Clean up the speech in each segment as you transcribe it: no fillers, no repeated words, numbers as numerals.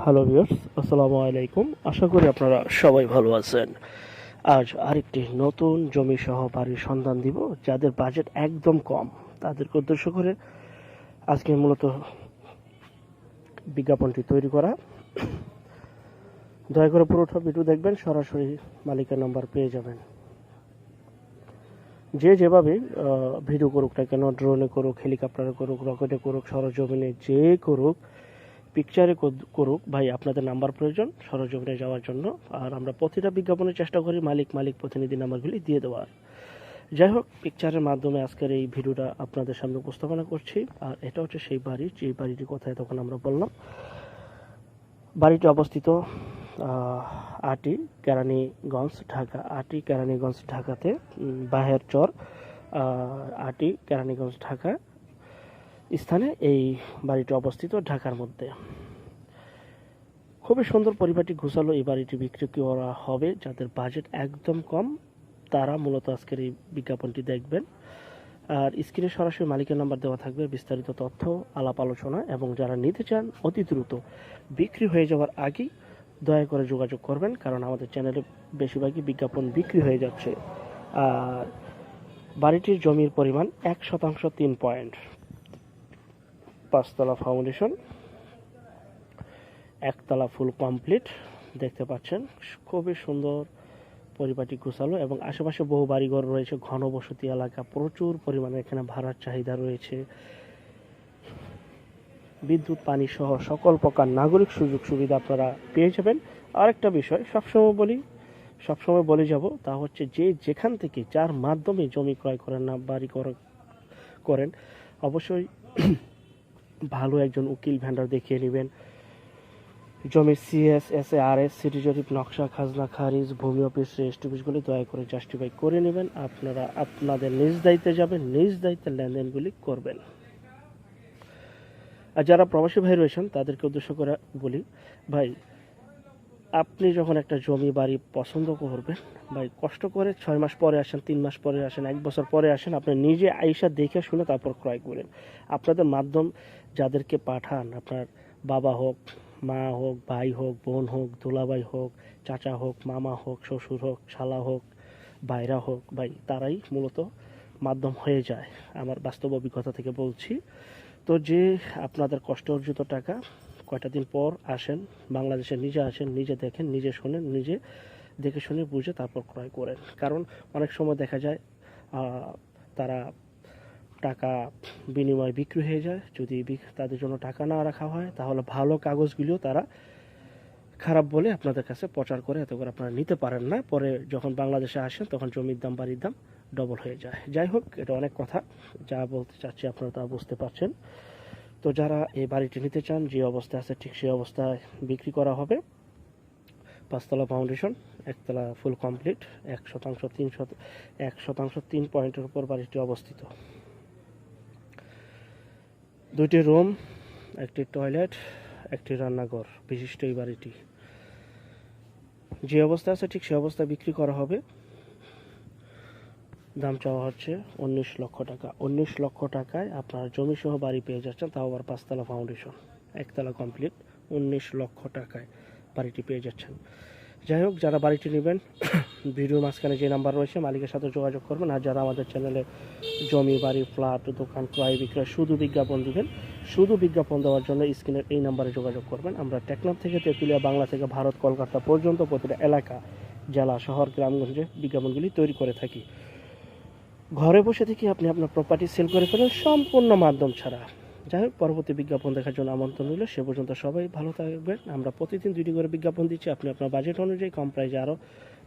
Hello viewers, আসসালামু আলাইকুম। আশা করি আপনারা সবাই ভালো আছেন। আজ আরেকটি নতুন জমি সহ বাড়ির সন্ধান দিব। যাদের বাজেট একদম কম তাদেরকে উদ্দেশ্য করে আজকে মূলত বিজ্ঞাপনটি তৈরি করা। দয়া করে পুরোটা ভিডিও দেখবেন, সরাসরি মালিকের নাম্বার পেয়ে যাবেন। যে যেভাবে ভিডিও করুক না কেন, ড্রোনে করুক, হেলিকপ্টারে করুক, রকেটে করুক, সরজমিনে যে করুক, পিকচারে করুক, ভাই আপনাদের নাম্বার প্রয়োজন সরজমিনে যাওয়ার জন্য। আর আমরা প্রতিটা বিজ্ঞাপনের চেষ্টা করি মালিক প্রতিনিধি নাম্বারগুলি দিয়ে দেওয়ার। যাই হোক, পিকচারের মাধ্যমে আজকের এই ভিডিওটা আপনাদের সামনে উপস্থাপনা করছি। আর এটা হচ্ছে সেই বাড়ি, যে বাড়িটির কথায় তখন আমরা বললাম। বাড়িটি অবস্থিত আটি কেরানীগঞ্জ, ঢাকা। আটি কেরানীগঞ্জ, ঢাকাতে বাহের চর আটি কেরানীগঞ্জ, ঢাকা স্থানে এই বাড়িটি অবস্থিত, ঢাকার মধ্যে। খুবই সুন্দর, পরিপাটি গোছালো এই বাড়িটি বিক্রি করা হবে। যাদের বাজেট একদম কম তারা মূলত আজকের এই বিজ্ঞাপনটি দেখবেন। আর স্ক্রিনে সরাসরি মালিকের নাম্বার দেওয়া থাকবে, বিস্তারিত তথ্য, আলাপ আলোচনা। এবং যারা নিতে চান অতি দ্রুত বিক্রি হয়ে যাওয়ার আগেই দয়া করে যোগাযোগ করবেন, কারণ আমাদের চ্যানেলে বেশিরভাগই বিজ্ঞাপন বিক্রি হয়ে যাচ্ছে। আর বাড়িটির জমির পরিমাণ 1% 3 পয়েন্ট, 5 তলা ফাউন্ডেশন, একতলা ফুল কমপ্লিট। দেখতে পাচ্ছেন খুবই সুন্দর, পরিপাটি গোছালো। এবং আশেপাশে বহু বাড়িঘর রয়েছে, ঘনবসতি এলাকা, প্রচুর পরিমাণে এখানে ভাড়ার চাহিদা রয়েছে। বিদ্যুৎ, পানি সহ সকল প্রকার নাগরিক সুযোগ সুবিধা আপনারা পেয়ে যাবেন। আরেকটা বিষয় সবসময় বলে যাব, তা হচ্ছে যে যেখান থেকে যার মাধ্যমে জমি ক্রয় করেন না বাড়ি করেন, অবশ্যই ভালো একজন উকিল ভেন্ডার দেখিয়ে নেবেন। জমির CSSARS, সিটি জরিপ, নকশা, খাজনা খারিজ, ভূমি অফিস, রেজিস্ট্রি অফিসগুলি দয়া করে জাস্টিফাই করে নেবেন। আপনারা আপনাদের নিজ দায়িত্বে যাবেন, নিজ দায়িত্বে লেনদেনগুলি করবেন। আর যারা প্রবাসী ভাই রয়েছেন তাদেরকে উদ্দেশ্য করে বলি, ভাই আপনি যখন একটা জমি বাড়ি পছন্দ করবেন, ভাই কষ্ট করে 6 মাস পরে আসেন, 3 মাস পরে আসেন, 1 বছর পরে আসেন, আপনি নিজে আইসা দেখে শুনে তারপর ক্রয় করেন। আপনাদের মাধ্যম যাদেরকে পাঠান, আপনার বাবা হোক, মা হোক, ভাই হোক, বোন হোক, দুলাভাই হোক, চাচা হোক, মামা হোক, শ্বশুর হোক, শালা হোক, ভাইরা হোক, ভাই তারাই মূলত মাধ্যম হয়ে যায়। আমার বাস্তব অভিজ্ঞতা থেকে বলছি। তো যে আপনাদের কষ্ট অর্জিত টাকা কয়টা দিন পর আসেন, বাংলাদেশে নিজে আসেন, নিজে দেখেন, নিজে শোনেন, নিজে দেখে শুনে বুঝে তারপর ক্রয় করেন। কারণ অনেক সময় দেখা যায় তারা টাকা বিনিময়ে বিক্রি হয়ে যায়। যদি তাদের জন্য টাকা না রাখা হয়, তাহলে ভালো কাগজগুলিও তারা খারাপ বলে আপনাদের কাছে প্রচার করে, এত করে আপনারা নিতে পারেন না। পরে যখন বাংলাদেশে আসেন তখন জমির দাম, বাড়ির দাম ডবল হয়ে যায়। যাই হোক, এটা অনেক কথা, যা বলতে চাচ্ছি আপনারা তা বুঝতে পারছেন। তো যারা এই বাড়িটি নিতে চান, যে অবস্থায় আছে ঠিক সেই অবস্থায় বিক্রি করা হবে। 5 তলা ফাউন্ডেশন, একতলা ফুল কমপ্লিট, 1% 3 পয়েন্টের উপর বাড়িটি অবস্থিত। 2টি রুম, একটি টয়লেট, একটি রান্নাঘর বিশিষ্ট এই বাড়িটি যে অবস্থা আছে ঠিক সেই অবস্থায় বিক্রি করা হবে। দাম চাওয়া হচ্ছে 19 লক্ষ টাকা। 19 লক্ষ টাকায় আপনার জমি সহ বাড়ি পেয়ে যাচ্ছেন, তাও আবার 5 তলা ফাউন্ডেশন, একতলা কমপ্লিট। 19 লক্ষ টাকায় বাড়িটি পেয়ে যাচ্ছেন। যাই হোক, যারা বাড়িটি নেবেন ভিডিও মাঝখানে যে নাম্বার রয়েছে মালিকের সাথে যোগাযোগ করবেন। আর যারা আমাদের চ্যানেলে জমি, বাড়ি, ফ্ল্যাট, দোকান ক্রয় বিক্রয় শুধু বিজ্ঞাপন দিবেন, শুধু বিজ্ঞাপন দেওয়ার জন্য স্ক্রিনের এই নাম্বারে যোগাযোগ করবেন। আমরা টেকনাফ থেকে তেঁতুলিয়া, বাংলা থেকে ভারত, কলকাতা পর্যন্ত প্রতিটা এলাকা, জেলা, শহর, গ্রামগঞ্জে বিজ্ঞাপনগুলি তৈরি করে থাকি। ঘরে বসে থেকে আপনি আপনার প্রপার্টি সেল করে ফেলেন সম্পূর্ণ মাধ্যম ছাড়া। যাই হোক, পরবর্তী বিজ্ঞাপন দেখার জন্য আমন্ত্রণ রইল। সে পর্যন্ত সবাই ভালো থাকবেন। আমরা প্রতিদিন 2টি করে বিজ্ঞাপন দিচ্ছি। আপনি আপনার বাজেট অনুযায়ী কম প্রাইজে আরও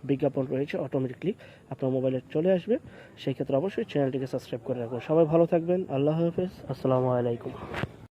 বিজ্ঞাপন রয়েছে, অটোমেটিকলি আপনার মোবাইলে চলে আসবে। সেই ক্ষেত্রে অবশ্যই চ্যানেলটিকে সাবস্ক্রাইব করে রাখবেন। সবাই ভালো থাকবেন। আল্লাহ হাফেজ, আসসালামু আলাইকুম।